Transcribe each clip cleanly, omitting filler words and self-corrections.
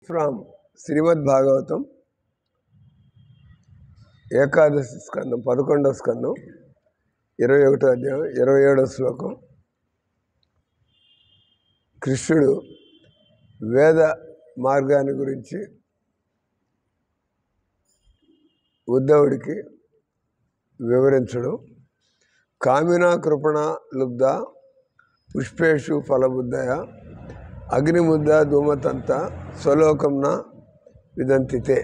From శ్రీమద్ భాగవతం ఏకాదశి స్కందం 11వ స్కందం 21వ అధ్యాయం 27వ శ్లోకం. కృష్ణుడు వేద మార్గాన్ని గురించి ఉద్ధవుడికి వివరించడం. కామినా కృపణ లుబ్ధ పుష్పేషు ఫలబుద్ధయ అగ్నిముద్ద ధూమతంత స్వలోకంన విదంతితే.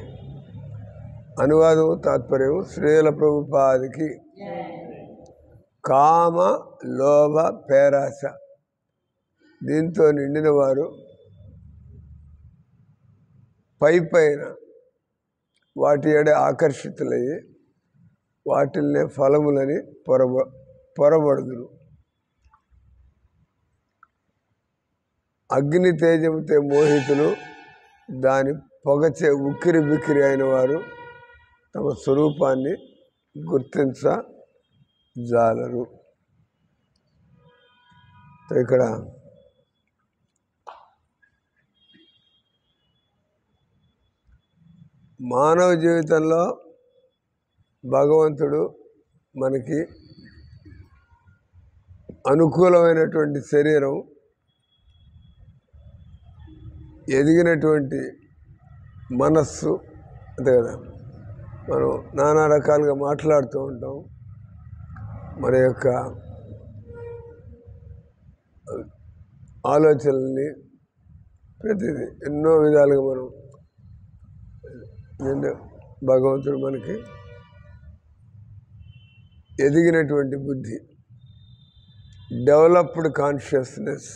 అనువాదం తాత్పర్యం శ్రీల ప్రభుపాదికి. కామ లోభ పేరాశ దీంతో నిండిన వారు పైన వాటి ఏడే ఆకర్షితులయ్యి వాటిల్నే ఫలములని పొరబడుదురు. అగ్ని తేజముతే మోహితులు దాని పొగచే ఉక్కిరి బిక్కిరి అయిన వారు తమ స్వరూపాన్ని గుర్తించజాలరు. ఇక్కడ మానవ జీవితంలో భగవంతుడు మనకి అనుకూలమైనటువంటి శరీరం, ఎదిగినటువంటి మనస్సు, అంతే కదా. మనం నానా రకాలుగా మాట్లాడుతూ ఉంటాం. మన యొక్క ఆలోచనల్ని ప్రతిదీ ఎన్నో విధాలుగా మనం భగవంతుడు మనకి ఎదిగినటువంటి బుద్ధి, డెవలప్డ్ కాన్షియస్నెస్,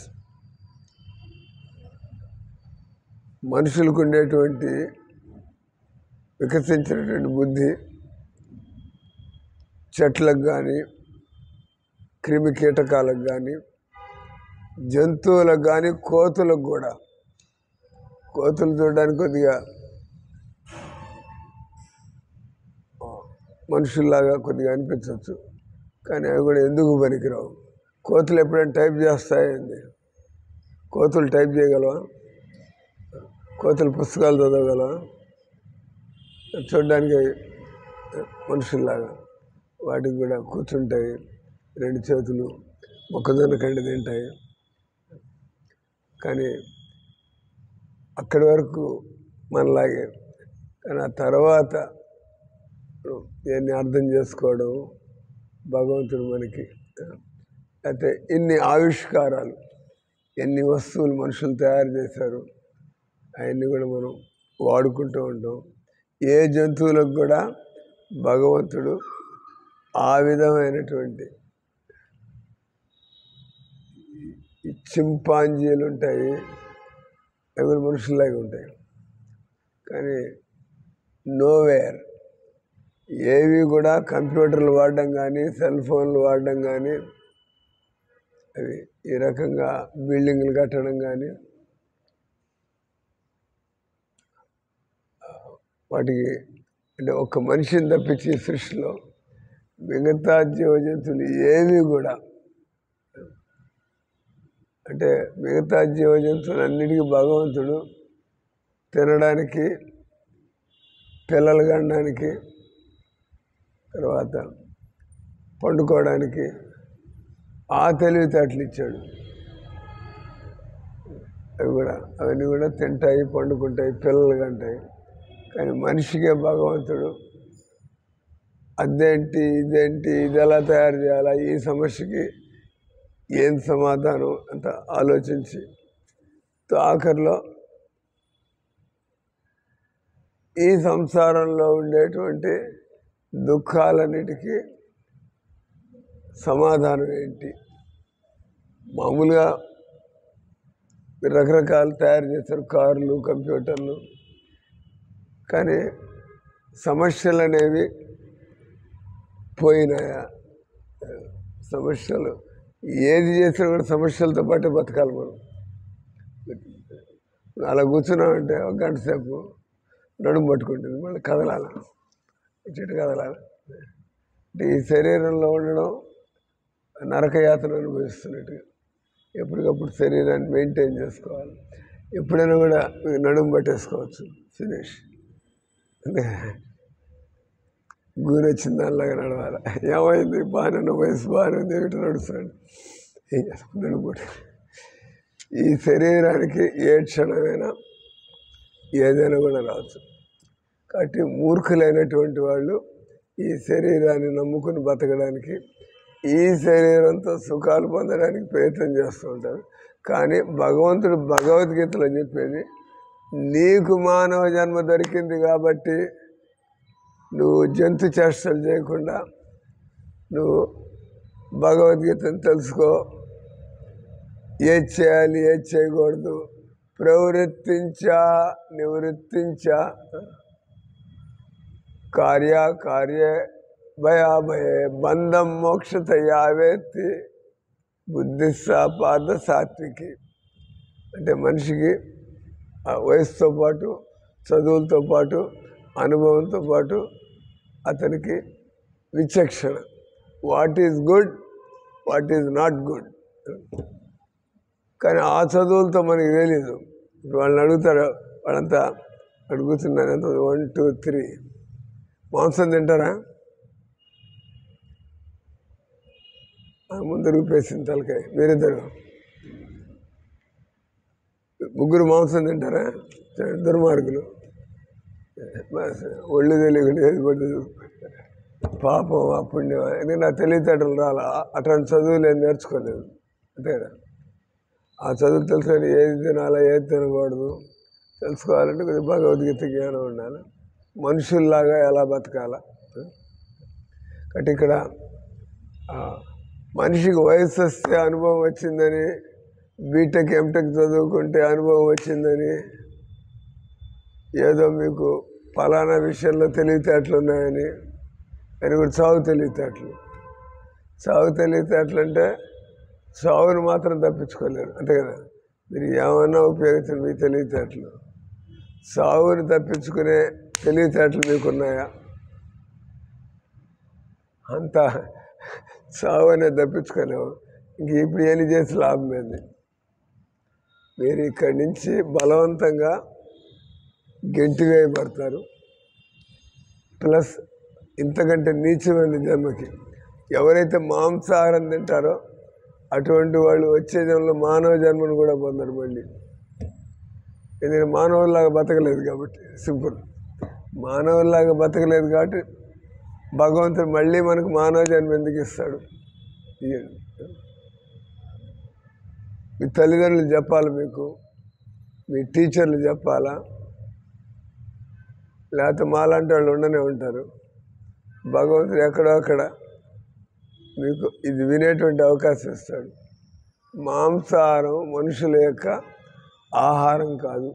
మనుషులకు ఉండేటువంటి వికసించినటువంటి బుద్ధి చెట్లకు కానీ, క్రిమి కీటకాలకు కానీ, జంతువులకు కానీ, కోతులకు కూడా. కోతులు చూడడానికి కొద్దిగా మనుషుల్లాగా కొద్దిగా అనిపించవచ్చు, కానీ అవి కూడా ఎందుకు పనికిరావు. కోతులు ఎప్పుడైనా టైప్ చేస్తాయండి? కోతులు టైప్ చేయగలవా? కోతులు పుస్తకాలు చదవగలవా? చూడడానికి మనుషుల్లాగా. వాటికి కూడా కూర్చుంటాయి, 2 చేతులు, మొక్కజొన్న కండి తింటాయి. కానీ అక్కడి వరకు మనలాగే. కానీ ఆ తర్వాత దీన్ని అర్థం చేసుకోవడం భగవంతుడు మనకి. అయితే ఇన్ని ఆవిష్కారాలు, ఎన్ని వస్తువులు మనుషులు తయారు చేశారు, అవన్నీ కూడా మనం వాడుకుంటూ ఉంటాం. ఏ జంతువులకు కూడా భగవంతుడు ఆ విధమైనటువంటి చింపాంజీలు ఉంటాయి, అవి కూడా మనుషుల్లాగా ఉంటాయి. కానీ నోవేర్ ఏవి కూడా కంప్యూటర్లు వాడడం కానీ, సెల్ ఫోన్లు వాడడం కానీ, అవి ఈ రకంగా బిల్డింగ్లు కట్టడం కానీ, వాటికి అంటే ఒక మనిషిని తప్పించి సృష్టిలో మిగతా జీవజంతువులు ఏవి కూడా, అంటే మిగతా జీవజంతువులన్నిటికీ భగవంతుడు తినడానికి, పిల్లలు కనడానికి, తర్వాత పండుకోవడానికి ఆ తెలివితేటలు ఇచ్చాడు. అవన్నీ కూడా తింటాయి, పండుకుంటాయి, పిల్లలు కంటాయి. కానీ మనిషికే భగవంతుడు అదేంటి ఇదేంటి, ఇది ఎలా తయారు చేయాలా, ఈ సమస్యకి ఏం సమాధానం అంత ఆలోచించి ఆఖరిలో ఈ సంసారంలో ఉండేటువంటి దుఃఖాలన్నిటికీ సమాధానం ఏంటి. మామూలుగా రకరకాలు తయారు చేస్తారు, కార్లు, కంప్యూటర్లు. కానీ సమస్యలు అనేవి పోయినాయా? సమస్యలు ఏది చేసినా కూడా సమస్యలతో పాటే బతకాలి మనం. అలా కూర్చున్నామంటే 1 గంట సేపు నడుము పట్టుకుంటుంది, మళ్ళీ కదలాలి, చెట్టు కదలాలి. అంటే ఈ శరీరంలో ఉండడం నరకయాతన అనుభవిస్తున్నట్టుగా ఎప్పటికప్పుడు శరీరాన్ని మెయింటైన్ చేసుకోవాలి. ఎప్పుడైనా కూడా నడుము పట్టేసుకోవచ్చు, ఫినిష్. గూని వచ్చిన దానిలాగా నడవాలి. ఏమైంది, బాగానే వయసు బాగానే ఉంది, ఏమిటి నడుస్తున్నాడు, ఏం చేస్తాం, నడుము పట్టు. ఈ శరీరానికి ఏ క్షణమైనా ఏదైనా కూడా రావచ్చు. కాబట్టి మూర్ఖులైనటువంటి వాళ్ళు ఈ శరీరాన్ని నమ్ముకుని బతకడానికి, ఈ శరీరంతో సుఖాలు పొందడానికి ప్రయత్నం చేస్తూ ఉంటారు. కానీ భగవంతుడు భగవద్గీతలో చెప్పేది, నీకు మానవ జన్మ దొరికింది కాబట్టి నువ్వు జంతు చేష్టలు చేయకుండా నువ్వు భగవద్గీతను తెలుసుకో. ఏది చేయాలి, ఏది చేయకూడదు, ప్రవృత్తించా నివృత్తించా కార్యే భయాభయే బంధం మోక్షతయావేత్తి బుద్ధిస్సా పార్థ సాత్వికి. అంటే మనిషికి వయసుతో పాటు, చదువులతో పాటు, అనుభవంతో పాటు అతనికి విచక్షణ, what is good, what is not good. కానీ ఆ చదువులతో మనకి తెలీదు. ఇప్పుడు వాళ్ళని అడుగుతారు, వాళ్ళంతా అడుగుతున్నారు, ఎంత 1 2 3 మాంసం తింటారా? ముందు రూపేసింది తలకాయ. మీరిద్దరు ముగ్గురు మాంసం తింటారా? దుర్మార్గులు, ఒళ్ళు తెలియకుండా ఏది పడుతుంది, పాపం ఆ పుణ్యం. ఎందుకంటే నా తెలివితేటలు రాలా, అట్లాంటి చదువులు ఏం నేర్చుకోలేదు. అంతే కదా, ఆ చదువు తెలుసుకొని ఏది తినాలా, ఏది తినకూడదు తెలుసుకోవాలంటే కొద్దిగా భగవద్గీత జ్ఞానం ఉండాలి, మనుషుల్లాగా ఎలా బతకాల. కాబట్టి ఇక్కడ మనిషికి వయసు వస్తే అనుభవం వచ్చిందని, బీటెక్ ఎంటెక్ చదువుకుంటే అనుభవం వచ్చిందని, ఏదో మీకు ఫలానా విషయంలో తెలివితేటలు ఉన్నాయని, అని కూడా చావు తెలివితేటలు. చావు తెలివితేటలు అంటే చావును మాత్రం తప్పించుకోలేరు, అంతే కదా. మీరు ఏమన్నా ఉపయోగించండి మీ తెలివితేటలు, చావుని తప్పించుకునే తెలివితేటలు మీకున్నాయా? అంతా చావు అనేది తప్పించుకోలేవు. ఇంక ఇప్పుడు ఏం చేసి లాభం ఏంది? మీరు ఇక్కడి నుంచి బలవంతంగా గెంటి వేయబడతారు. ప్లస్ ఇంతకంటే నీచమైన జన్మకి ఎవరైతే మాంసాహారం తింటారో అటువంటి వాళ్ళు వచ్చే జన్మలో మానవ జన్మను కూడా పొందరు మళ్ళీ. ఎందుకంటే మానవుల్లాగా బతకలేదు కాబట్టి, సింపుల్. మానవుల్లాగా బతకలేదు కాబట్టి భగవంతుడు మళ్ళీ మనకు మానవ జన్మ ఎందుకు ఇస్తాడు? మీ తల్లిదండ్రులు చెప్పాలి, మీకు మీ టీచర్లు చెప్పాలా, లేకపోతే మాలాంటి వాళ్ళు ఉండనే ఉంటారు. భగవంతుడు ఎక్కడో అక్కడ మీకు ఇది వినేటువంటి అవకాశం ఇస్తాడు. మాంసాహారం మనుషుల యొక్క ఆహారం కాదు,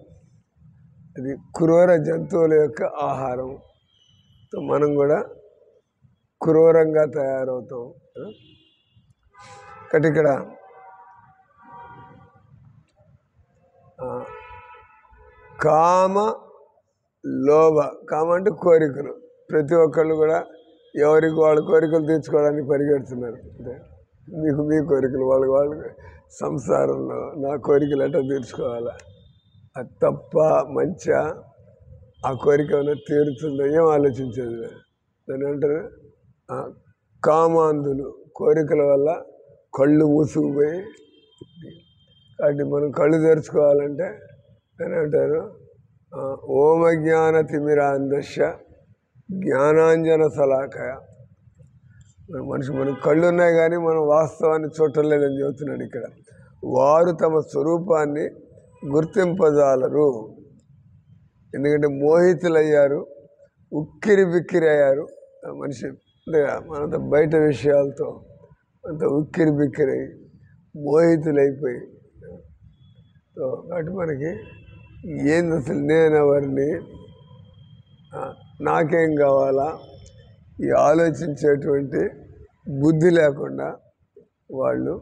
అది క్రూర జంతువుల యొక్క ఆహారం. మనం కూడా క్రూరంగా తయారవుతాం. కాబట్టి ఇక్కడ కామ లోభ, కామ అంటే కోరికలు. ప్రతి ఒక్కళ్ళు కూడా ఎవరికి వాళ్ళ కోరికలు తీర్చుకోవడానికి పరిగెడుతున్నారు. అంటే మీకు మీ కోరికలు, వాళ్ళ సంసారంలో నా కోరికలు ఎట్లా తీర్చుకోవాలా, అది తప్ప మంచిగా ఆ కోరిక ఏమైనా తీరుతుందో ఏం ఆలోచించేది. దాని అంటారు కామాంధులు, కోరికల వల్ల కళ్ళు మూసుకుపోయి. కాబట్టి మనం కళ్ళు తెరుచుకోవాలంటే అని అంటారు ఓమజ్ఞాన తిమిరాంధస్య జ్ఞానాంజన శలాకయ. మనకు కళ్ళు ఉన్నాయి కానీ మనం వాస్తవాన్ని చూడలేదని చెబుతున్నాడు ఇక్కడ. వారు తమ స్వరూపాన్ని గుర్తింపజాలరు, ఎందుకంటే మోహితులయ్యారు, ఉక్కిరి బిక్కిరి అయ్యారు. మనిషి అంటే మనంత బయట విషయాలతో అంత ఉక్కిరి బిక్కిరి మోహితులైపోయి. కాబట్టి మనకి ఏంది అసలు, నేను ఎవరిని, నాకేం కావాలా, ఈ ఆలోచించేటువంటి బుద్ధి లేకుండా వాళ్ళు.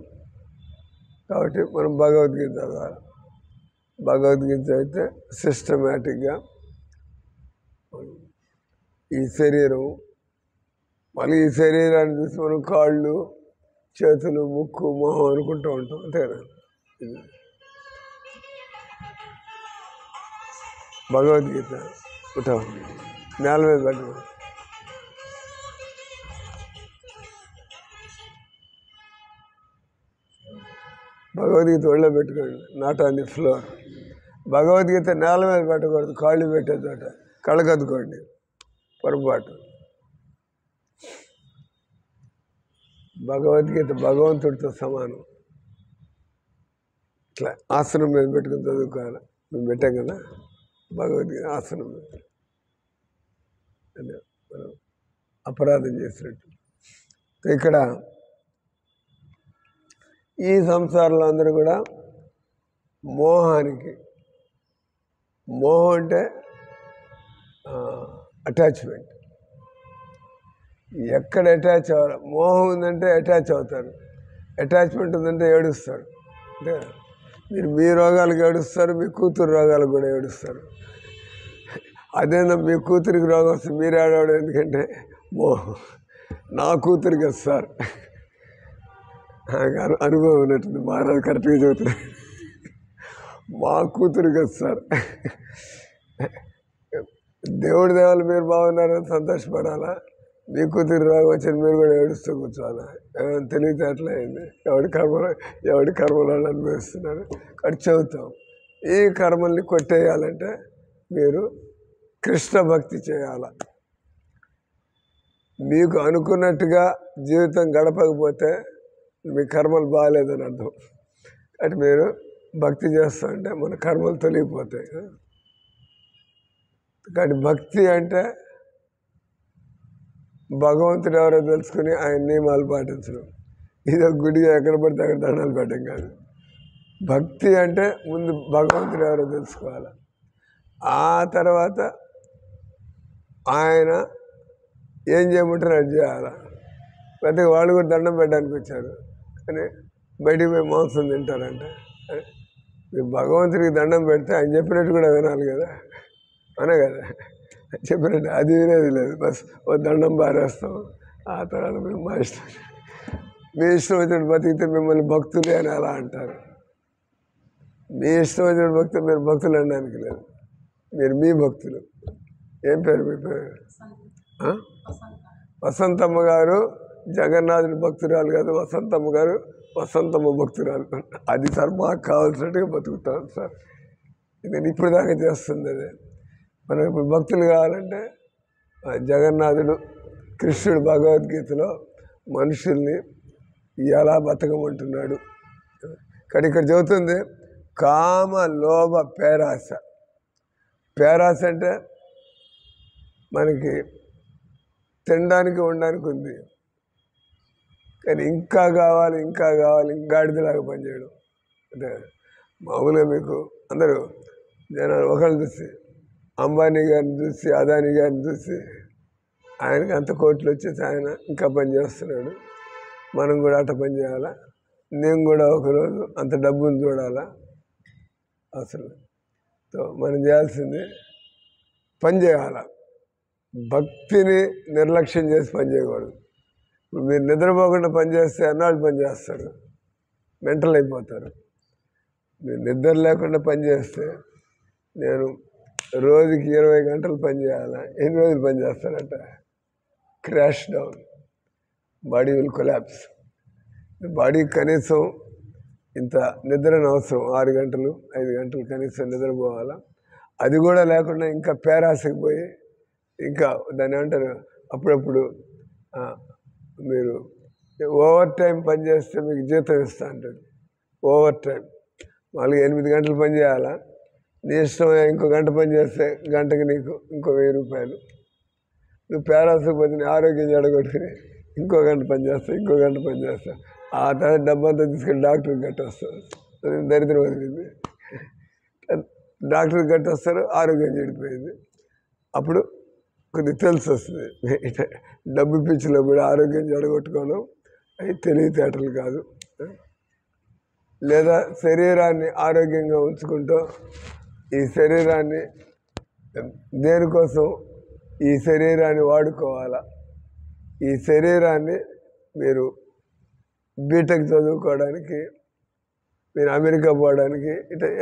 కాబట్టి మనం భగవద్గీత చదవాలి. భగవద్గీత అయితే సిస్టమేటిక్గా ఈ శరీరం, మళ్ళీ ఈ శరీరాన్ని చూసి మనం కాళ్ళు, చేతులు, ముక్కు, మొహం అనుకుంటూ ఉంటాం, అంతే కదా. భగవద్గీత ఉంటాం నేల మీద పెట్టు. భగవద్గీత ఒళ్ళో పెట్టుకోండి, not on the floor. Bhagavad Gita నేల మీద పెట్టకూడదు, కాళ్ళు పెట్టే చోట. కళ్ళకద్దుకోండి, పొరపాటు. భగవద్గీత భగవంతుడితో సమానం. ఇట్లా ఆసనం మీద పెట్టుకుని చదువుకోవాలి. మేము పెట్టాం కదా భగవద్గీత ఆసనం మీద. అదే మనం అపరాధం చేసినట్టు. ఇక్కడ ఈ సంసారంలో అందరూ కూడా మోహానికి, మోహం అంటే అటాచ్మెంట్. ఎక్కడ అటాచ్ అవ్వాలి? మోహం ఉందంటే అటాచ్ అవుతారు, అటాచ్మెంట్ ఉందంటే ఏడుస్తారు. అంటే మీరు మీ రోగాలకు ఏడుస్తారు, మీ కూతురు రోగాలకు కూడా ఏడుస్తారు. అదేనా మీ కూతురికి రోగం వస్తే మీరు ఏడవడం ఎందుకంటే మోహం. నా కూతురికి వస్తారు, అనుభవం ఉన్నట్టుంది. మహారాజు కరెక్ట్గా చెబుతున్నారు, మా కూతురికి వస్తారు. దేవుడి దేవాలు మీరు బాగున్నారని సంతోషపడాలా? మీ కూతురు రోగం వచ్చిన మీరు కూడా ఏడుస్తూ కూర్చోవాలా? తెలివితే అట్లా అయింది. ఎవడి కర్మలు అనుభవిస్తున్నారు. అటు చెబుతాం. ఈ కర్మల్ని కొట్టేయాలంటే మీరు కృష్ణ భక్తి చేయాల. మీకు అనుకున్నట్టుగా జీవితం గడపకపోతే మీ కర్మలు బాగాలేదని అర్థం. అటు మీరు భక్తి చేస్తుంటే మన కర్మలు తొలగిపోతాయి. కానీ భక్తి అంటే భగవంతుడు ఎవరో తెలుసుకుని ఆయన నియమాలు పాటించడం. ఇదో గుడిగా ఎక్కడ పడితే అక్కడ దండాలు పెట్టడం కాదు. భక్తి అంటే ముందు భగవంతుడు ఎవరో తెలుసుకోవాలి. ఆ తర్వాత ఆయన ఏం చేయమంటారు అది చేయాలి. ప్రతి వాళ్ళు కూడా దండం పెట్టడానికి వచ్చారు, కానీ బయటికి పోయి మాంసం తింటారంట. మీరు భగవంతుడికి దండం పెడితే ఆయన చెప్పినట్టు కూడా వినాలి కదా, అనే కదా చెప్పినట్టు. అది వినేది లేదు. బస్ ఓ దండం బారేస్తాం, ఆ తర్వాత మేము మా ఇష్టం, మీ ఇష్టం వచ్చినట్టు బతికితే మిమ్మల్ని భక్తులే అని అలా అంటారు. మీ ఇష్టం వచ్చినట్టు భక్తులు, మీరు భక్తులు అనడానికి లేదు. మీరు మీ భక్తులు. ఏం పేరు మీ పేరు? వసంతమ్మ గారు జగన్నాథుని భక్తురాలు కాదు, వసంతమ్మ గారు వసంతమ్మ భక్తురాలు. అది సార్ మాకు కావాల్సినట్టుగా బతుకుతాం సార్. నేను ఇప్పుడు దాకా చేస్తుంది అదే. మనం ఇప్పుడు భక్తులు కావాలంటే జగన్నాథుడు కృష్ణుడు భగవద్గీతలో మనుషుల్ని ఎలా బతకమంటున్నాడు. కానీ ఇక్కడ చెబుతుంది కామ లోభ పేరాస. పేరాస అంటే మనకి తినడానికి ఉండడానికి ఉంది, కానీ ఇంకా కావాలి ఇంకా కావాలి, గాడిదలాగా పనిచేయడం. అంటే మామూలుగా మీకు అందరూ జనాలు ఒకళ్ళు చూసి, అంబానీ గారిని చూసి, అదానీ గారిని చూసి ఆయనకి అంత కోట్లు వచ్చేసి ఆయన ఇంకా పని చేస్తున్నాడు, మనం కూడా అట్ట పని చేయాలా, నేను కూడా ఒకరోజు అంత డబ్బును చూడాలా. అసలు మనం చేయాల్సింది పని చేయాల. భక్తిని నిర్లక్ష్యం చేసి పని చేయకూడదు. ఇప్పుడు మీరు నిద్రపోకుండా పని చేస్తే అన్నాళ్ళు పని చేస్తారు, మెంటల్ అయిపోతారు. మీరు నిద్ర లేకుండా పని చేస్తే, నేను రోజుకి 20 గంటలు పని చేయాలా, ఎన్ని రోజులు పని చేస్తారంట? Crash down, body will collapse. బాడీకి కనీసం ఇంత నిద్రను అవసరం, 6 గంటలు 5 గంటలు కనీసం నిద్రపోవాలా. అది కూడా లేకుండా ఇంకా పేరాసకి పోయి, ఇంకా దాన్ని ఏమంటారు, అప్పుడప్పుడు మీరు ఓవర్ టైం పని చేస్తే మీకు జీతం ఇస్తా అంటారు. ఓవర్ టైం వాళ్ళకి 8 గంటలు పని చేయాలా, నీ ఇష్టం. ఇంకో గంట పని చేస్తే గంటకి నీకు ఇంకో 1000 రూపాయలు. నువ్వు పేరాసకి పోతే నీ ఆరోగ్యం జడగొట్టుకుని ఇంకో గంట పని చేస్తావు, ఇంకో గంట పని చేస్తావు. ఆ తర్వాత డబ్బంతా తీసుకెళ్ళి డాక్టర్కి కట్టేస్తారు. దరిద్రం వదిలింది. డాక్టర్కి కట్టేస్తారు, ఆరోగ్యం చెడిపోయింది. అప్పుడు కొద్దిగా తెలిసి వస్తుంది, డబ్బు పిచ్చిలో కూడా ఆరోగ్యం జడగొట్టుకోవడం అవి తెలివితేటలు కాదు. లేదా శరీరాన్ని ఆరోగ్యంగా ఉంచుకుంటూ, ఈ శరీరాన్ని దేనికోసం ఈ శరీరాన్ని వాడుకోవాలా. ఈ శరీరాన్ని మీరు బీటెక్ చదువుకోవడానికి, మీరు అమెరికా పోవడానికి,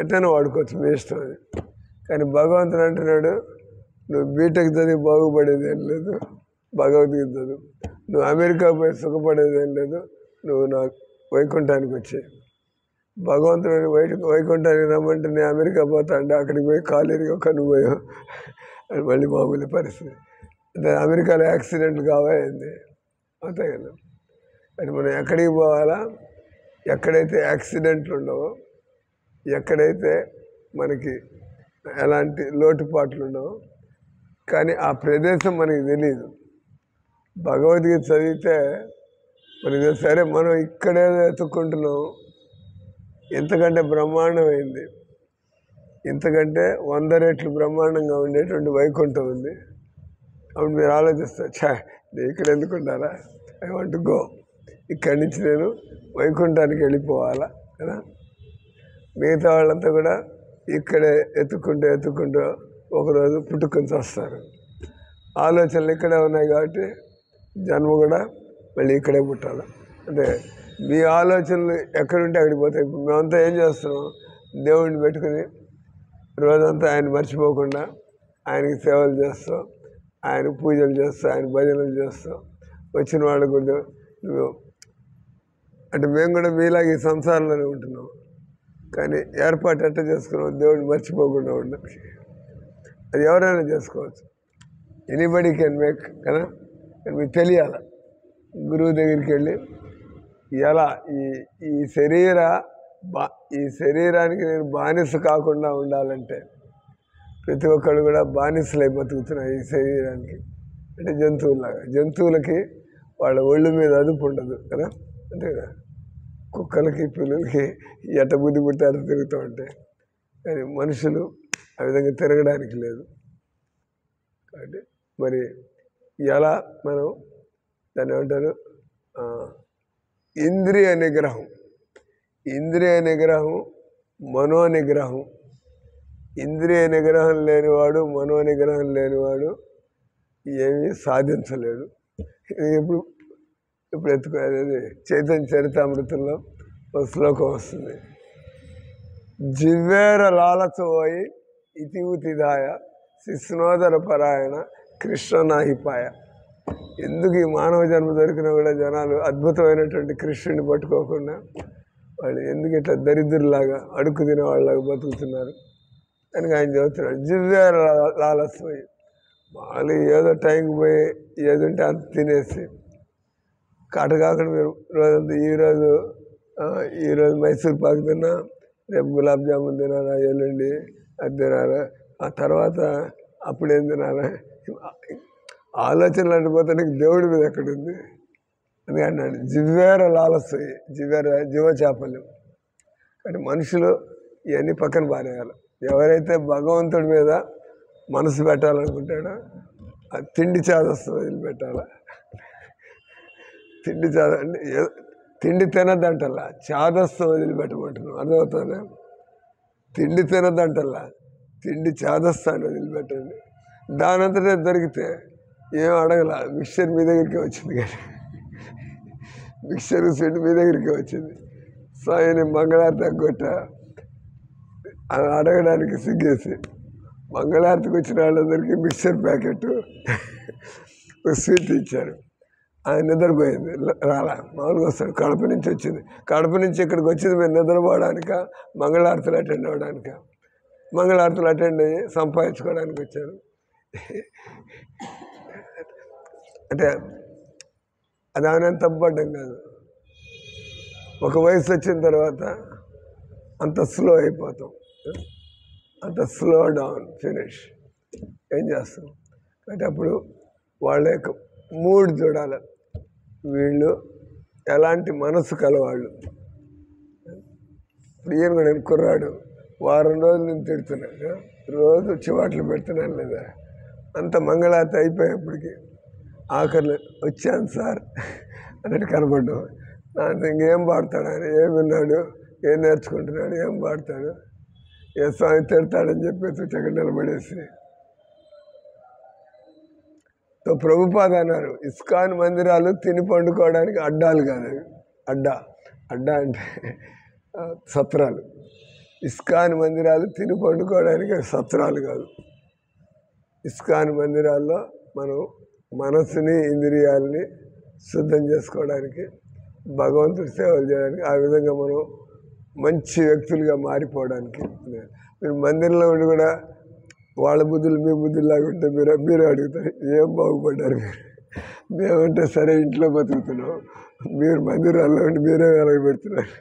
ఎట్టైనా వాడుకోవచ్చు, మీ ఇష్టం. అది కానీ భగవంతుడు అంటున్నాడు, నువ్వు బీటెక్ చదివి బాగుపడేది ఏం లేదు, భగవద్గీత చదువు. నువ్వు అమెరికా పోయి సుఖపడేది ఏం లేదు, నువ్వు నా వైకుంఠానికి వచ్చాయి. భగవంతుడు వైకుంఠానికి రమ్మంటే నేను అమెరికా పోతా అంటే అక్కడికి పోయి కాలేరికి ఒక నువ్వు పోయావు అని మళ్ళీ మామూలు పరిస్థితి. అంటే అమెరికాలో యాక్సిడెంట్లు కావాయింది అంతే కదా. అంటే మనం ఎక్కడికి పోవాలా, ఎక్కడైతే యాక్సిడెంట్లు ఉండవో, ఎక్కడైతే మనకి ఎలాంటి లోటుపాట్లు ఉండవో, కానీ ఆ ప్రదేశం మనకి తెలియదు. భగవద్గీత చదివితే మనకి సరే మనం ఇక్కడే ఎత్తుక్కుంటున్నాం, ఇంతకంటే బ్రహ్మాండమైంది, ఇంతకంటే 100 రెట్లు బ్రహ్మాండంగా ఉండేటువంటి వైకుంఠం ఉంది. అప్పుడు మీరు ఆలోచిస్తారు, నేను ఇక్కడ ఎందుకు ఉండాలా, ఐ వాంట్ గో, ఇక్కడి నుంచి నేను వైకుంఠానికి వెళ్ళిపోవాలా కదా. మిగతా వాళ్ళంతా కూడా ఇక్కడే ఎత్తుక్కుంటూ ఒకరోజు పుట్టుకొని వస్తారు. ఆలోచనలు ఇక్కడే ఉన్నాయి కాబట్టి జన్మ కూడా మళ్ళీ ఇక్కడే పుట్టాలి. అంటే మీ ఆలోచనలు ఎక్కడుంటే అక్కడికి పోతాయి. ఇప్పుడు మేమంతా ఏం చేస్తున్నాం, దేవుడిని పెట్టుకుని రోజంతా ఆయన మర్చిపోకుండా ఆయనకి సేవలు చేస్తాం, ఆయన పూజలు చేస్తాం, ఆయన భజనలు చేస్తాం. వచ్చిన వాళ్ళు కూడా నువ్వు అంటే మేము కూడా మీలాగే ఈ సంసారంలోనే ఉంటున్నాం. కానీ ఏర్పాటు ఎట్లా చేసుకున్నాం, దేవుడిని మర్చిపోకుండా ఉండడానికి. అది ఎవరైనా చేసుకోవచ్చు, ఎనీబడి కెన్ మేక్ కదా. కానీ మీకు తెలియాలి, గురువు దగ్గరికి వెళ్ళి ఎలా ఈ శరీరానికి నేను బానిస కాకుండా ఉండాలంటే, ప్రతి ఒక్కళ్ళు కూడా బానిసలై బతుకుతున్నాయి ఈ శరీరానికి. అంటే జంతువులకి వాళ్ళ ఒళ్ళు మీద అదుపు ఉండదు కదా. అంతే కదా, కుక్కలకి పిల్లలకి ఎట్ట బుద్ధి పుట్టి అట్ట తిరుగుతూ ఉంటాయి. కానీ మనుషులు ఆ విధంగా తిరగడానికి లేదు. కాబట్టి మరి ఎలా మనం దాన్ని ఏమంటారు, ఇంద్రియ నిగ్రహం, మనోనిగ్రహం. ఇంద్రియ నిగ్రహం లేనివాడు, మనోనిగ్రహం లేనివాడు ఏమీ సాధించలేడు. ఇప్పుడు ఎత్తుకోలేదు. చైతన్య చరితామృతంలో ఒక శ్లోకం వస్తుంది, జివ్వేర లాలచోయి ఇతివుతిదాయ శిష్ణోదర పరాయణ కృష్ణ నాహిపాయ. ఎందుకు ఈ మానవ జన్మ దొరికినా కూడా జనాలు అద్భుతమైనటువంటి కృష్ణుని పట్టుకోకుండా వాళ్ళు ఎందుకు ఇట్లా దరిద్రులాగా అడుక్కు తినే వాళ్ళలాగా బతుకుతున్నారు అని ఆయన చదువుతున్నాడు. జివ్వేర లాలచోయి, వాళ్ళు ఏదో టైంకి పోయి ఏది ఉంటే అంత తినేసి కాకుండా మీరు రోజంతా ఈరోజు మైసూర్ పాకు తిన్నా, రేపు గులాబ్ జామున్ తినాలా, ఎల్లుండి అది తినాలా, ఆ తర్వాత అప్పుడేం తినాలా, ఆలోచనలు అంటిపోతే నీకు దేవుడి మీద ఎక్కడుంది అని అన్నాడు. జివ్వేర లాలసోయి, జీవచాపల్యం. కానీ మనుషులు ఇవన్నీ పక్కన పారేయాలి. ఎవరైతే భగవంతుడి మీద మనసు పెట్టాలనుకుంటాడో ఆ తిండి చాదస్తు వదిలిపెట్టాల. తిండి తినద్దంటల్లా, చాదస్తు వదిలిపెట్టమంటున్నాం. అర్థమవుతుందా? తిండి తినద్దంటల్లా, తిండి చాదస్తాన్ని వదిలిపెట్టండి. దానంతటే దొరికితే ఏం అడగల, మిక్చర్ మీ దగ్గరికి వచ్చింది. కానీ మిక్చర్ స్వీట్ మీ దగ్గరికి వచ్చింది. సో ఆయన మంగళారతి కొట్ట అడగడానికి సిగ్గేసి మంగళారతికి వచ్చిన వాళ్ళందరికీ మిక్చర్ ప్యాకెట్ స్వీట్ ఇచ్చారు. ఆయన నిద్రపోయింది, రాలా. మామూలుగా వస్తాడు, కడప నుంచి వచ్చింది. కడప నుంచి ఇక్కడికి వచ్చింది మేము నిద్రపోవడానిక, మంగళారతులు అటెండ్ అవ్వడానిక? మంగళారతులు అటెండ్ అయ్యి సంపాదించుకోవడానికి వచ్చాను. అంటే అది ఆయన తప్పుపడ్డం కాదు. ఒక వయసు వచ్చిన తర్వాత అంత స్లో అయిపోతాం, అంత స్లో డౌన్, ఫినిష్. ఏం చేస్తాం అంటే అప్పుడు వాళ్ళ యొక్క మూడ్ చూడాలి. వీళ్ళు ఎలాంటి మనసు కలవాళ్ళు. ఇప్పుడు ఈయన కూడా కుర్రాడు, వారం రోజులు నేను తిడుతున్నాను, రోజు చివాట్లు పెడుతున్నాను లేదా, అంత మంగళారతి అయిపోయేప్పటికి ఆఖరిలో వచ్చాను సార్ అన్నట్టు కనపడ్డాం. దాంతో ఇంకేం పాడతాడు ఆయన, ఏం విన్నాడు, ఏం నేర్చుకుంటున్నాడు, ఏం పాడతాడు, ఏ స్వామి తిడతాడని చెప్పేసి చక్కగా నిలబడేసి. ప్రభుపాద అన్నారు, ఇస్కాన్ మందిరాలు తిని పండుకోవడానికి అడ్డాలు కాదు అవి. అడ్డా అంటే సత్రాలు. ఇస్కాన్ మందిరాలు తిని పండుకోవడానికి సత్రాలు కాదు. ఇస్కాన్ మందిరాల్లో మనం మనసుని ఇంద్రియాలని శుద్ధం చేసుకోవడానికి, భగవంతుడి సేవలు చేయడానికి, ఆ విధంగా మనం మంచి వ్యక్తులుగా మారిపోవడానికి. మీరు మందిరంలో ఉండి కూడా వాళ్ళ బుద్ధులు మీ బుద్ధుల్లాగా ఉంటే మీరే అడుగుతారు, ఏం బాగుపడ్డారు మీరు? మేమంటే సరే ఇంట్లో బతుకుతున్నాం, మీరు మందిరాల్లో ఉండి మీరే వెలగబెడుతున్నారు,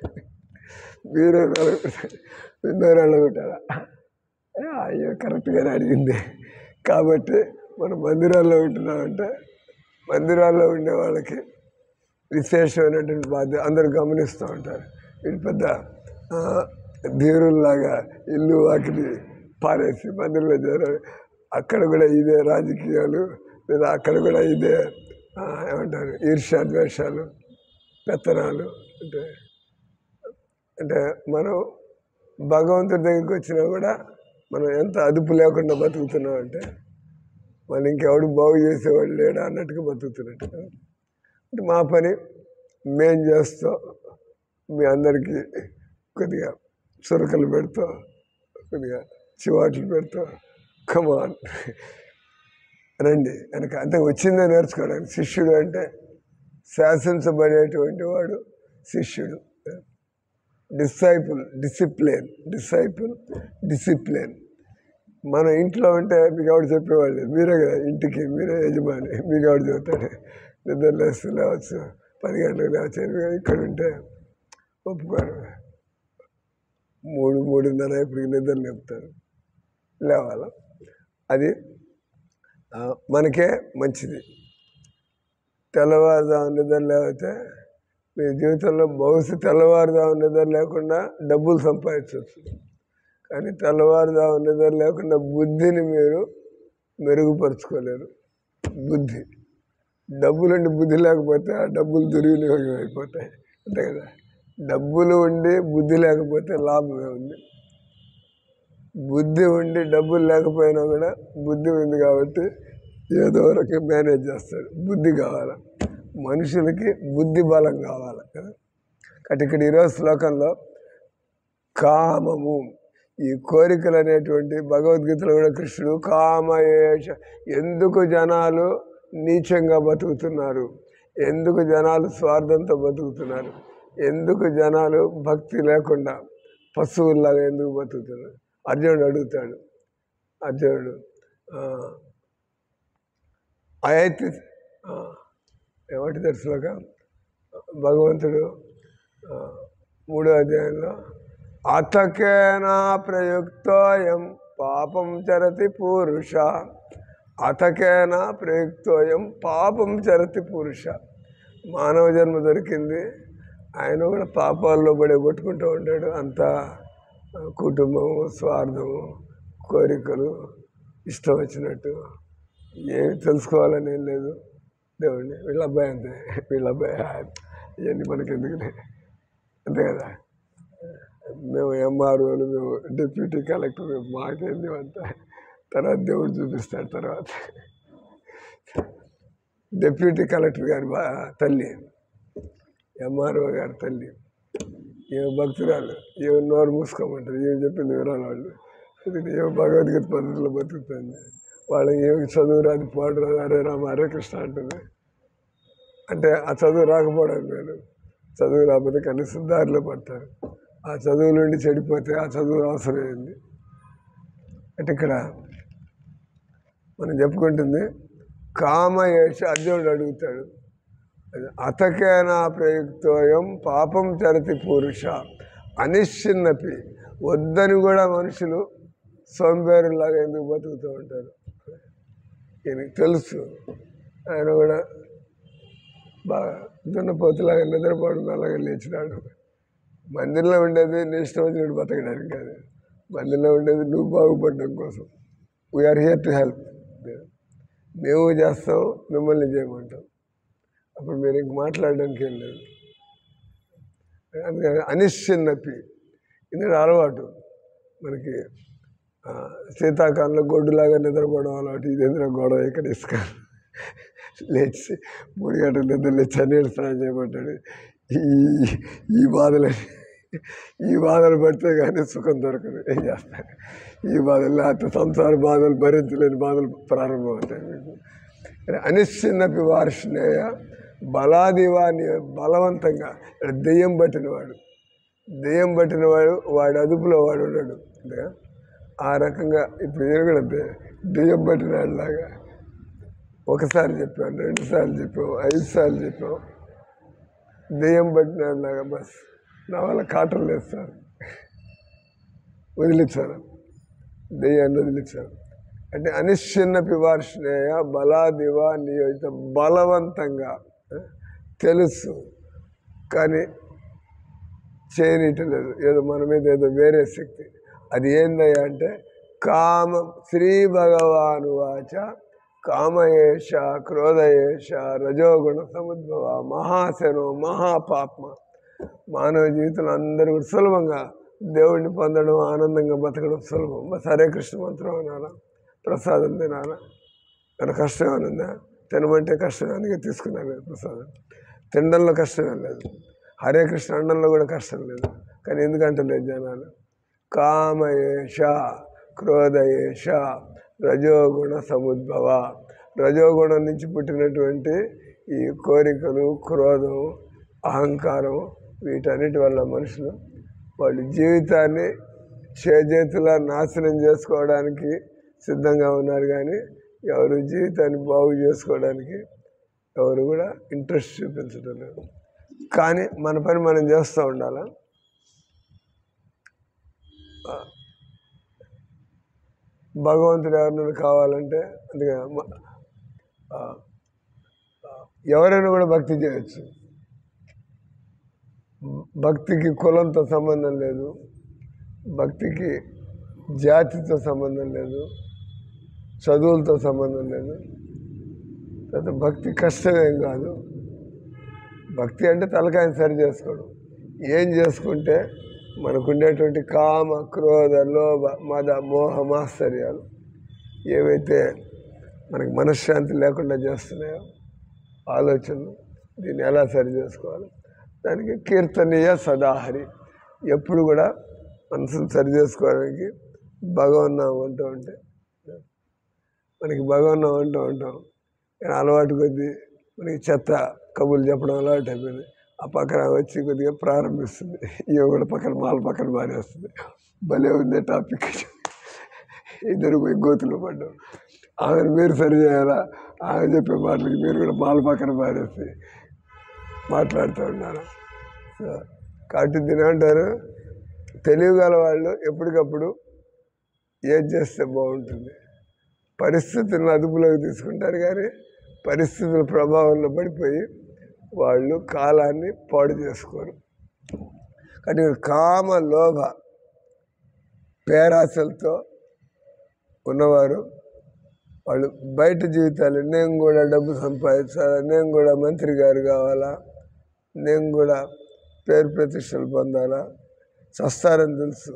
మీరే వెలగబెడతారు, మీరు వెళ్ళగొట్టారా? అయ్యో కరెక్ట్గానే అడిగింది. కాబట్టి మనం మందిరాల్లో ఉంటున్నామంటే మందిరాల్లో ఉండే వాళ్ళకి విశేషమైనటువంటి బాధ్యత. అందరూ గమనిస్తూ ఉంటారు, వీళ్ళు పెద్ద ధీరుల్లాగా ఇల్లు వాకిలి పారేసి మందిరంలో చేరారు. అక్కడ కూడా ఇదే రాజకీయాలు, లేదా అక్కడ కూడా ఇదే ఏమంటారు ఈర్ష్యాద్వేషాలు, పెత్తనాలు. అంటే మనం భగవంతుడి దగ్గరికి వచ్చినా కూడా మనం ఎంత అదుపు లేకుండా బతుకుతున్నాం అంటే మనం ఇంకెవడు బాగు చేసేవాడు లేడా అన్నట్టుగా బతుకుతున్నట్టు. అంటే మా పని మేం చేస్తూ మీ అందరికీ కొద్దిగా చురకలు పెడుతూ, కొద్దిగా చివాట్లు పెడుతూ కమాన్ రండి వెనక. అంతే వచ్చిందే నేర్చుకోవడానికి. శిష్యుడు అంటే శాసించబడేటువంటి వాడు శిష్యుడు. డిసిప్లిన్. మన ఇంట్లో ఉంటే మీకు ఎవడు చెప్పేవాళ్ళు, మీరే కదా ఇంటికి మీరే యజమాని, మీకు ఎవడు చెబుతాడు? నిద్ర లేస్తూ లేవచ్చు, 10 గంటలకు లేవచ్చు. ఇక్కడ ఉంటే ఒప్పుకోరు, 3:30 ఇప్పటికి నిద్ర లేపుతారు, లేవాల. అది మనకే మంచిది. తెల్లవారుజాము నిద్ర లేకపోతే మీ జీవితంలో బహుశా తెల్లవారుజాము నిద్ర లేకుండా డబ్బులు సంపాదించవచ్చు, కానీ తెల్లవారుజాము నిద్ర లేకుండా బుద్ధిని మీరు మెరుగుపరుచుకోలేరు. బుద్ధి, డబ్బులుండి బుద్ధి లేకపోతే ఆ డబ్బులు దుర్వినియోగం అయిపోతాయి, అంతే కదా. డబ్బులు ఉండి బుద్ధి లేకపోతే లాభమే ఉంది. బుద్ధి ఉండి డబ్బులు లేకపోయినా కూడా బుద్ధి ఉంది కాబట్టి ఏదో వరకు మేనేజ్ చేస్తాడు. బుద్ధి కావాలి మనుషులకి, బుద్ధి బలం కావాలి కదా. కాబట్టి ఇక్కడ ఈరోజు శ్లోకంలో కామము, ఈ కోరికలు అనేటువంటి, భగవద్గీతలో కూడా కృష్ణుడు కామయేష, ఎందుకు జనాలు నీచంగా బతుకుతున్నారు, ఎందుకు జనాలు స్వార్థంతో బతుకుతున్నారు, ఎందుకు జనాలు భక్తి లేకుండా పశువుల్లాగా ఎందుకు బతుకుతున్నారు? అర్జునుడు అడుగుతాడు. అర్జునుడు అయితే ఏమిటి తెలుసుగా భగవంతుడు 3వ అధ్యాయంలో అతకేనా ప్రయుక్తోయం పాపం చరతి పురుష, అతకేనా ప్రయుక్తోయం పాపం చరతి పురుష. మానవ జన్మ దొరికింది, ఆయన కూడా పాపాల్లో పడే కొట్టుకుంటూ ఉంటాడు. అంతా కుటుంబము, స్వార్థము, కోరికలు, ఇష్టం వచ్చినట్టు, ఏమి తెలుసుకోవాలని ఏం లేదు. దేవుడిని వీళ్ళ అబ్బాయి అంతే, వీళ్ళ అబ్బాయి ఇవన్నీ మనకి ఎందుకులే, అంతే కదా. మేము ఎంఆర్ఓలు, మేము డిప్యూటీ కలెక్టర్, మాకేంది అంతా తర్వాత దేవుడు చూపిస్తాడు. తర్వాత డిప్యూటీ కలెక్టర్ గారి తల్లి, ఎంఆర్ఓ గారి తల్లి, ఏమో భక్తురాలు, ఏమో నోరు మూసుకోమంటారు, ఏమి చెప్పింది వివరాలు వాళ్ళు. ఏమో భగవద్గీత పద్ధతిలో బతుకుతుంది. వాళ్ళకి ఏమి చదువు రాదు, పాడు రాదు, హరే రామ హరే కృష్ణ అంటుంది. అంటే ఆ చదువు రాకపోవడం లేదు, చదువు రాకపోతే కనీసం దారిలో పడతారు. ఆ చదువు నుండి చెడిపోతే ఆ చదువు అవసరమైంది. అంటే ఇక్కడ మనం చెప్పుకుంటుంది కామయేష. అర్జునుడు అడుగుతాడు, అతకేనా ప్రయుక్తోయం పాపం చరతి పురుష అనిశ్చిన్నపి. వద్దని కూడా మనుషులు సోంబేరులాగా ఎందుకు బతుకుతూ ఉంటారు? ఈయనకి తెలుసు, ఆయన కూడా బాగా దున్నపోతులాగా నిద్రపోవడం అలాగే లేచినాడు. మందిరంలో ఉండేది నీ ఇష్టం వచ్చినట్టు బతకడానికి కాదు, మందిరంలో ఉండేది నువ్వు బాగుపడడం కోసం. We are here to help. మేము చేస్తాం, మిమ్మల్ని చేయమంటాం. అప్పుడు మీరు ఇంక మాట్లాడడానికి ఏం లేదు. అందుకని అనిశ్చిన్నపి, ఇది అలవాటు మనకి. శీతాకాలంలో గొడ్డులాగా నిద్రపోవడం అలవాటు. ఇదేంద్ర గొడవ ఇక్కడ ఇసుక లేచి 3 గంటల నిద్ర లేచి చన్నీళ్ళు స్నానం చేయమంటాడు. ఈ బాధలని ఈ బాధలు పడితే కానీ సుఖం దొరకదు. ఏం చేస్తారు? ఈ బాధలు లేకపోతే సంసార బాధలు భరించలేని బాధలు ప్రారంభమవుతాయి మీకు. అనిశ్చిన్నపి వార్షిణేయ బలాదివాని బలవంతంగా దెయ్యం పట్టినవాడు వాడు అదుపులో వాడు ఉన్నాడు. ఆ రకంగా ఇప్పుడు నేను కూడా దెయ్యం పట్టినలాగా ఒకసారి చెప్పాను, 2 సార్లు చెప్పాము, 5 సార్లు చెప్పాము. దెయ్యం పట్టినలాగా బస్ నా వల్ల కాటం లేదు సార్, వదిలించాను, దెయ్యాన్ని వదిలించాను. అంటే అనిశ్చిన్న పివార్షిణేయ బలాదివా నియోజిత బలవంతంగా తెలుసు కానీ చేయనీయట్లేదు. ఏదో మన మీద ఏదో వేరే శక్తి. అది ఏందయ్యా అంటే కామ శ్రీ భగవాను వాచ కామయేష క్రోధయేష రజోగుణ సముద్భవ మహాశనో మహాపాప్మ. మానవ జీవితంలో అందరూ కూడా సులభంగా దేవుడిని పొందడం, ఆనందంగా బతకడం సులభం. బస్ హరే కృష్ణ మంత్రం అనాలా, ప్రసాదం తినాలా. మన కష్టం ఏమనుందా? తినమంటే కష్టం, అందుకే తీసుకున్నాను ప్రసాదం. తినడంలో కష్టమే లేదు, హరే కృష్ణ అనడంలో కూడా కష్టం లేదు. కానీ ఎందుకంటే లేదు జనాలు? కామయేష క్రోధయేష రజోగుణ సముద్భవ. రజోగుణం నుంచి పుట్టినటువంటి ఈ కోరికలు, క్రోధం, అహంకారం, వీటన్నిటి వల్ల మనుషులు వాళ్ళ జీవితాన్ని చేజేతులా నాశనం చేసుకోవడానికి సిద్ధంగా ఉన్నారు. కానీ ఎవరు జీవితాన్ని బాగు చేసుకోవడానికి ఎవరు కూడా ఇంట్రెస్ట్ చూపించడం లేదు. కానీ మన పని మనం చేస్తూ ఉండాలా. భగవంతుడు ఎవరినైనా కావాలంటే అందుకే ఎవరైనా కూడా భక్తి చేయొచ్చు. భక్తికి కులంతో సంబంధం లేదు, భక్తికి జాతితో సంబంధం లేదు, చదువులతో సంబంధం లేదు. తర్వాత భక్తి కష్టమేం కాదు. భక్తి అంటే తలకాయని సరి చేసుకోవడం. ఏం చేసుకుంటే మనకు ఉండేటువంటి కామ క్రోధ లోభ మద మోహ మాత్సర్యాలు ఏవైతే మనకి మనశ్శాంతి లేకుండా చేస్తున్నాయో ఆలోచనలు, దీన్ని ఎలా సరి చేసుకోవాలి? దానికి కీర్తనీయ సదాహరి, ఎప్పుడు కూడా మనసును సరి చేసుకోవడానికి భగవన్నామం అంటూ ఉంటే మనకి భగవన్నామం అంటూ ఉంటాం. కానీ అలవాటు కొద్దీ మనకి చెత్త కబుర్లు చెప్పడం అలవాటు అయిపోయింది. ఆ పక్కన వచ్చి కొద్దిగా ప్రారంభిస్తుంది, ఇవి కూడా పక్కన మాల పక్కన మారేస్తుంది. భలే ఉంది టాపిక్. ఇద్దరు పోయి గోతులు పడ్డాం. ఆమెను మీరు సరి చేయాలా? ఆమె చెప్పే మాటలకి మీరు కూడా మాల పక్కన మారేసి మాట్లాడుతూ ఉన్నారు. సో కాబట్టి దీని అంటారు, తెలియగల వాళ్ళు ఎప్పటికప్పుడు ఏది చేస్తే బాగుంటుంది, పరిస్థితులను అదుపులోకి తీసుకుంటారు. కానీ పరిస్థితుల ప్రభావంలో పడిపోయి వాళ్ళు కాలాన్ని పాడు చేసుకోరు. కానీ కామ లోభ పేరాశలతో ఉన్నవారు వాళ్ళు బయట జీవితాలు, నేను కూడా డబ్బు సంపాదించాలా, నేను కూడా మంత్రి గారు కావాలా, నేను కూడా పేరు ప్రతిష్టలు పొందాలా, చస్తారని తెలుసు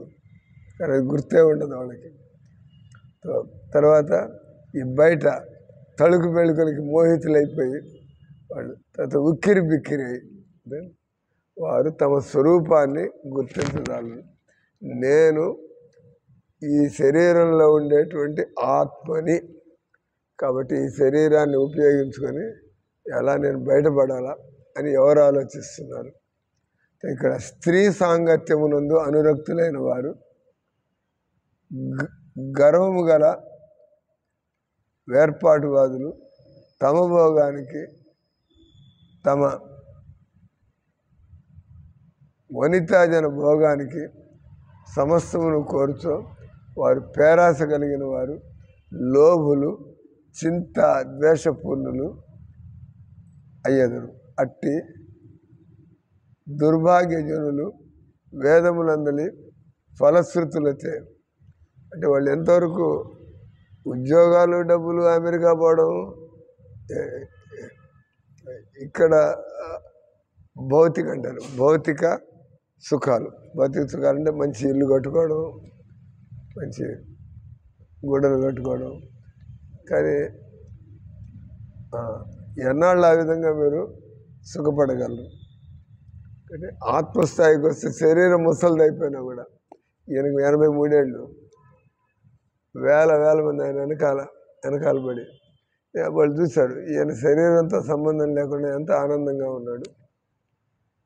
కానీ అది గుర్తే ఉండదు వాళ్ళకి. తర్వాత ఈ బయట తళుకు బెళుకులకి మోహితులైపోయి వాళ్ళు తర్వాత ఉక్కిరి బిక్కిరి అయి వారు తమ స్వరూపాన్ని గుర్తించగలరు. నేను ఈ శరీరంలో ఉండేటువంటి ఆత్మని, కాబట్టి ఈ శరీరాన్ని ఉపయోగించుకొని ఎలా నేను బయటపడాలా అని ఎవరు ఆలోచిస్తున్నారు? ఇక్కడ స్త్రీ సాంగత్యమునందు అనురక్తులైన వారు గర్వము గల వేర్పాటువాదులు తమ భోగానికి, తమ వనితాజన భోగానికి సమస్తమును కోరుచో వారు పేరాశ కలిగిన వారు, లోభులు, చింత ద్వేషపూర్ణులు అయ్యెదరు. అట్టి దుర్భాగ్యజనులు వేదములందలి ఫలశ్రుతులచే, అంటే వాళ్ళు ఎంతవరకు ఉద్యోగాలు, డబ్బులు, అమెరికా పోవడం, ఇక్కడ భౌతిక అంటారు, భౌతిక సుఖాలు. భౌతిక సుఖాలు అంటే మంచి ఇల్లు కట్టుకోవడం, మంచి గూడలు కట్టుకోవడం. కానీ ఎన్నాళ్ళు ఆ విధంగా మీరు సుఖపడగలరు? అంటే ఆత్మస్థాయికి వస్తే శరీరం ముసలిది అయిపోయినా కూడా ఈయనకు 83 ఏళ్ళు, వేల మంది ఆయన వెనకాల పడి వాళ్ళు చూశారు ఈయన శరీరంతో సంబంధం లేకుండా ఎంత ఆనందంగా ఉన్నాడు.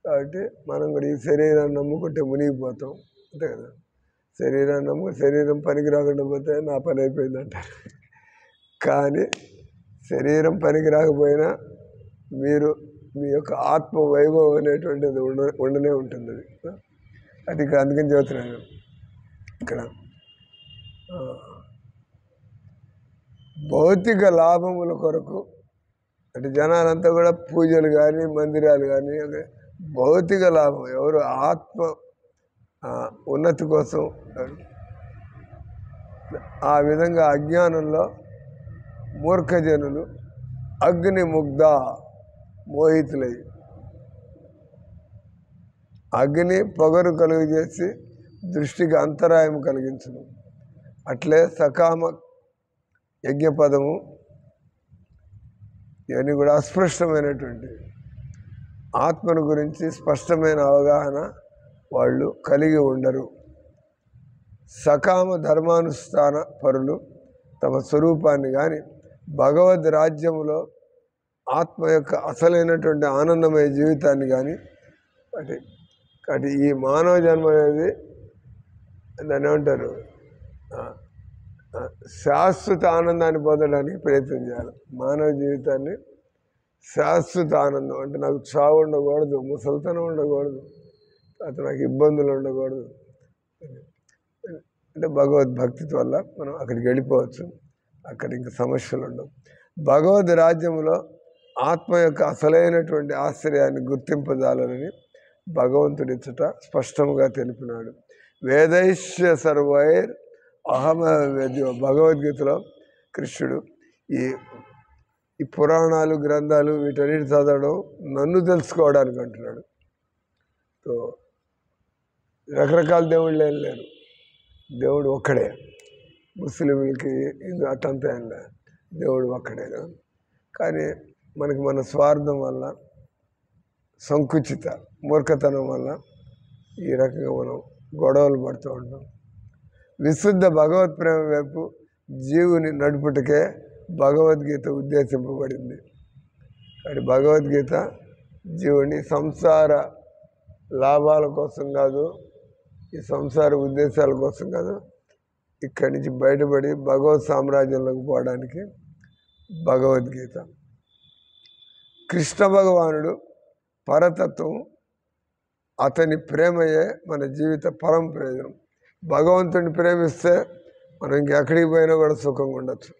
కాబట్టి మనం కూడా ఈ శరీరాన్ని నమ్ముకుంటే మునిగిపోతాం, అంతే కదా. శరీరం పనికి రాకుండా పోతే నా పని అయిపోయింది అంటారు. కానీ శరీరం పనికి రాకపోయినా మీరు మీ యొక్క ఆత్మ వైభవం అనేటువంటిది ఉండనే ఉంటుంది. అది ఇక్కడ అందుకని చెబుతున్నాను. ఇక్కడ భౌతిక లాభముల కొరకు అంటే జనాలంతా కూడా పూజలు కానీ మందిరాలు కానీ భౌతిక లాభం, ఎవరు ఆత్మ ఉన్నతి కోసం ఆ విధంగా అజ్ఞానంలో మూర్ఖజనులు అగ్నిముగ్ధ మోహితులై అగ్ని పొగరు కలుగు చేసి దృష్టికి అంతరాయం కలిగించును. అట్లే సకామ యజ్ఞపదము ఇవన్నీ కూడా అస్పష్టమైనటువంటి ఆత్మను గురించి స్పష్టమైన అవగాహన వాళ్ళు కలిగి ఉండరు. సకామ ధర్మానుష్ఠాన పరులు తమ స్వరూపాన్ని కానీ భగవద్ రాజ్యములో ఆత్మ యొక్క అసలైనటువంటి ఆనందమయ జీవితాన్ని కానీ కాబట్టి ఈ మానవ జన్మ అనేది దాన్ని ఏమంటారు, శాశ్వత ఆనందాన్ని పొందడానికి ప్రయత్నం చేయాలి. మానవ జీవితాన్ని శాశ్వత ఆనందం అంటే నాకు చావు ఉండకూడదు, ముసలితనం ఉండకూడదు, అతను నాకు ఇబ్బందులు ఉండకూడదు అంటే భగవద్భక్తి వల్ల మనం అక్కడికి వెళ్ళిపోవచ్చు. అక్కడ ఇంకా సమస్యలు ఉండవు. భగవద్ రాజ్యంలో ఆత్మ యొక్క అసలైనటువంటి ఆశ్చర్యాన్ని గుర్తింపజాలని భగవంతుడిచ్చట స్పష్టంగా తెలిపినాడు. వేదైశ్య సర్వైర్ అహమవేద్యో భగవద్గీతలో కృష్ణుడు ఈ పురాణాలు గ్రంథాలు వీటన్నిటి చదవడం నన్ను తెలుసుకోవడానికి అంటున్నాడు. సో రకరకాల దేవుళ్ళు ఏం లేరు, దేవుడు ఒక్కడే. ముస్లింలకి ఇది అట్టంతా ఏం లేదు, దేవుడు ఒక్కడే. కానీ మనకి మన స్వార్థం వల్ల సంకుచిత మూర్ఖతనం వల్ల ఈ రకంగా మనం గొడవలు పడుతూ ఉంటాం. విశుద్ధ భగవత్ ప్రేమ వైపు జీవుని నడుపుటకే భగవద్గీత ఉద్దేశింపబడింది. కాబట్టి భగవద్గీత జీవుని సంసార లాభాల కోసం కాదు, ఈ సంసార ఉద్దేశాల కోసం కాదు, ఇక్కడి నుంచి బయటపడి భగవత్ సామ్రాజ్యంలోకి పోవడానికి భగవద్గీత. కృష్ణ భగవానుడు పరతత్వం, అతని ప్రేమయే మన జీవిత పరం ప్రయోజనం. భగవంతుడిని ప్రేమిస్తే మనం ఇంకెక్కడికి పోయినా కూడా సుఖంగా ఉండొచ్చు.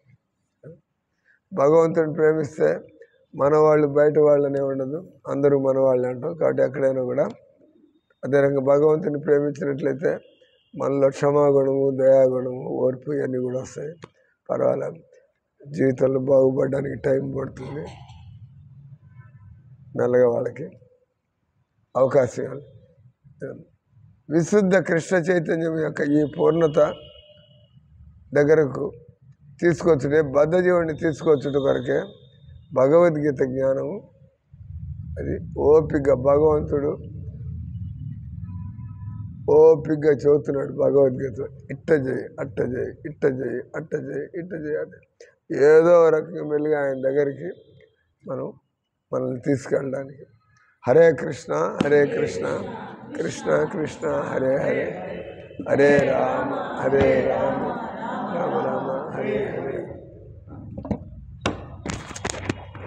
భగవంతుడిని ప్రేమిస్తే మన వాళ్ళు బయట వాళ్ళనే ఉండదు, అందరూ మన వాళ్ళే అంటాం. కాబట్టి ఎక్కడైనా కూడా అదే రకంగా భగవంతుని ప్రేమించినట్లయితే మనలో క్షమాగుణము, దయాగుణము, ఓర్పు ఇవన్నీ కూడా వస్తాయి. పర్వాలేదు, జీవితంలో బాగుపడడానికి టైం పడుతుంది. మెల్లగా వాళ్ళకి అవకాశాలు. విశుద్ధ కృష్ణ చైతన్యం యొక్క ఈ పూర్ణత దగ్గరకు తీసుకొచ్చుటే బద్ధజీవుడిని తీసుకొచ్చుట కొరకే భగవద్గీత జ్ఞానము. అది ఓపిక, భగవంతుడు ఓపికగా చదువుతున్నాడు భగవద్గీత. ఇట్ట చేయి, అట్ట చేయి, ఇట్ట చేయి, అట్ట చేయి, ఇట్ట చేయి అంటే ఏదో రకంగా మెల్లిగా ఆయన దగ్గరికి మనల్ని తీసుకెళ్ళడానికి. హరే కృష్ణ హరే కృష్ణ కృష్ణ కృష్ణ హరే హరే, హరే రామ హరే రామ